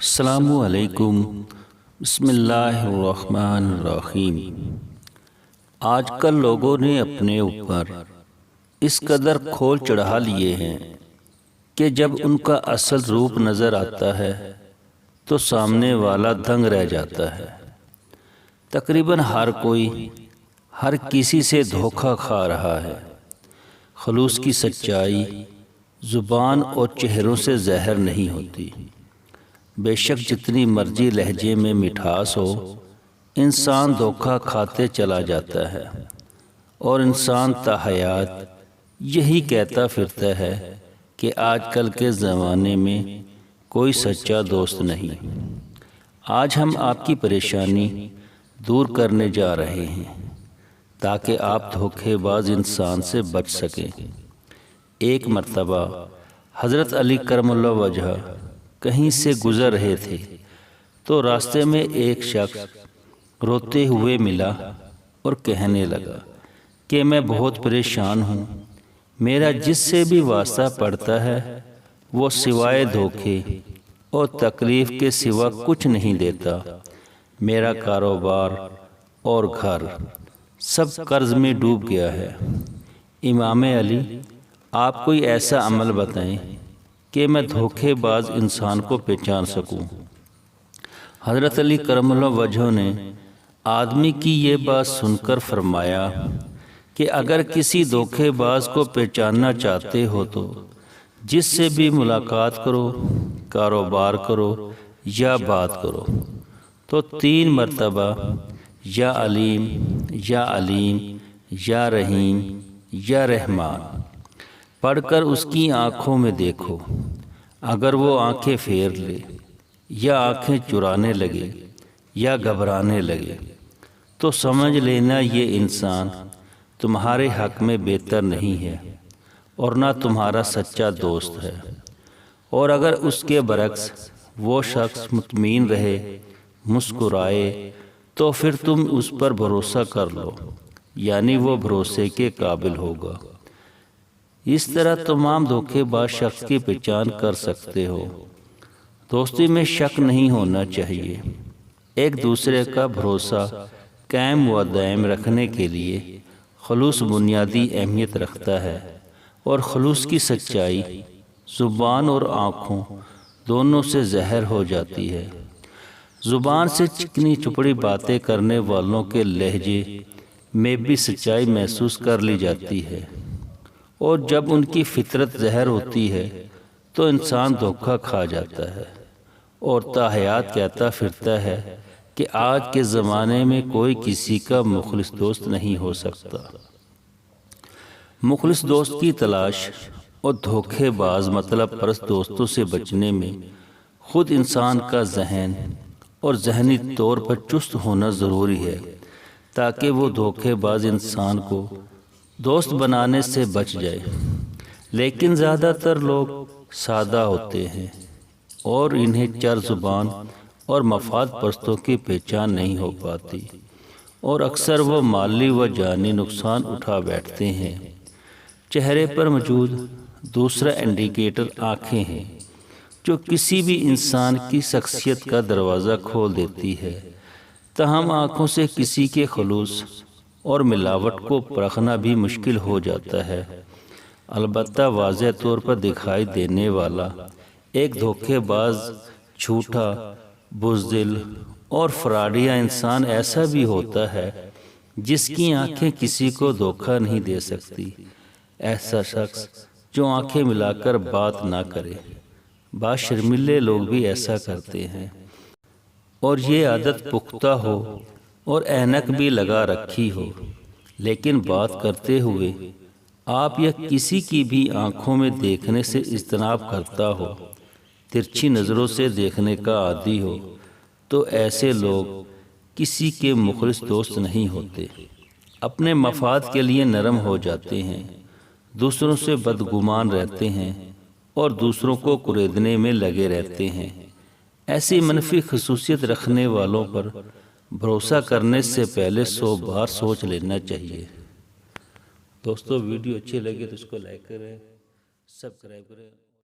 السلام علیکم۔ بسم اللہ الرحمن الرحیم۔ آج کل لوگوں نے اپنے اوپر اس قدر کھول چڑھا لیے ہیں کہ جب ان کا اصل روپ نظر آتا ہے تو سامنے والا دنگ رہ جاتا ہے۔ تقریباً ہر کوئی ہر کسی سے دھوکہ کھا رہا ہے۔ خلوص کی سچائی زبان اور چہروں سے ظاہر نہیں ہوتی۔ بے شک جتنی مرضی لہجے میں مٹھاس ہو، انسان دھوکہ کھاتے چلا جاتا ہے، اور انسان تاحیات یہی کہتا پھرتا ہے کہ آج کل کے زمانے میں کوئی سچا دوست نہیں۔ آج ہم آپ کی پریشانی دور کرنے جا رہے ہیں تاکہ آپ دھوکے باز انسان سے بچ سکیں۔ ایک مرتبہ حضرت علی کرم اللہ وجہہ کہیں سے گزر رہے تھے تو راستے میں ایک شخص روتے ہوئے ملا اور کہنے لگا کہ میں بہت پریشان ہوں، میرا جس سے بھی واسطہ پڑتا ہے وہ سوائے دھوکے اور تکلیف کے سوا کچھ نہیں دیتا۔ میرا کاروبار اور گھر سب قرض میں ڈوب گیا ہے۔ امام علی، آپ کوئی ایسا عمل بتائیں کہ میں دھوکے باز انسان کو پہچان سکوں۔ حضرت علی کرم اللہ وجہ نے آدمی کی یہ بات سن کر فرمایا کہ اگر کسی دھوکے باز کو پہچاننا چاہتے ہو تو جس سے بھی ملاقات کرو، کاروبار کرو یا بات کرو تو 3 مرتبہ یا علیم یا علیم یا رحیم یا رحمان پڑھ کر اس کی آنکھوں میں دیکھو۔ اگر وہ آنکھیں پھیر لے یا آنکھیں چرانے لگے یا گھبرانے لگے تو سمجھ لینا یہ انسان تمہارے حق میں بہتر نہیں ہے اور نہ تمہارا سچا دوست ہے۔ اور اگر اس کے برعکس وہ شخص مطمئن رہے، مسکرائے، تو پھر تم اس پر بھروسہ کر لو، یعنی وہ بھروسے کے قابل ہوگا۔ اس طرح تمام دھوکے باز شخص کی پہچان کر سکتے ہو۔ دوستی میں شک نہیں ہونا چاہیے۔ ایک دوسرے کا بھروسہ قائم و دائم رکھنے کے لیے خلوص بنیادی اہمیت رکھتا ہے، اور خلوص کی سچائی زبان اور آنکھوں دونوں سے ظاہر ہو جاتی ہے۔ زبان سے چکنی چپڑی باتیں کرنے والوں کے لہجے میں بھی سچائی محسوس کر لی جاتی ہے، اور جب ان کی فطرت ظاہر ہوتی ہے تو انسان دھوکہ کھا جاتا ہے اور تاحیات کہتا پھرتا ہے کہ آج کے زمانے میں کوئی کسی کا مخلص دوست نہیں ہو سکتا۔ مخلص دوست کی تلاش اور دھوکے باز مطلب پرست دوستوں سے بچنے میں خود انسان کا ذہن اور ذہنی طور پر چست ہونا ضروری ہے تاکہ وہ دھوکے باز انسان کو دوست بنانے سے بچ جائے۔ لیکن زیادہ تر لوگ سادہ ہوتے ہیں اور انہیں چر زبان اور مفاد پرستوں کی پہچان نہیں ہو پاتی، اور اکثر وہ مالی و جانی نقصان اٹھا بیٹھتے ہیں۔ چہرے پر موجود دوسرا انڈیکیٹر آنکھیں ہیں، جو کسی بھی انسان کی شخصیت کا دروازہ کھول دیتی ہے۔ تاہم آنکھوں سے کسی کے خلوص اور ملاوٹ کو پرکھنا بھی مشکل ہو جاتا ہے۔ البتہ واضح طور پر دکھائی دینے والا ایک دھوکے باز، جھوٹا، بزدل اور فراڈیا انسان ایسا بھی ہوتا ہے جس کی آنکھیں کسی کو دھوکہ نہیں دے سکتی۔ ایسا شخص جو آنکھیں ملا کر بات نہ کرے۔ بعض شرمیلے لوگ بھی ایسا کرتے ہیں، اور یہ عادت پختہ ہو اور اینک بھی لگا رکھی ہو، لیکن بات کرتے ہوئے آپ یا کسی کی بھی آنکھوں میں دیکھنے سے اجتناب کرتا ہو، ترچھی نظروں سے دیکھنے کا عادی ہو، تو ایسے لوگ کسی کے مخلص دوست نہیں ہوتے۔ اپنے مفاد کے لیے نرم ہو جاتے ہیں، دوسروں سے بدگمان رہتے ہیں اور دوسروں کو کریدنے میں لگے رہتے ہیں۔ ایسی منفی خصوصیت رکھنے والوں پر بھروسہ کرنے سے پہلے 100 بار سوچ لینا چاہیے۔ دوستو، ویڈیو اچھی لگے تو اس کو لائک کریں، سبسکرائب کریں۔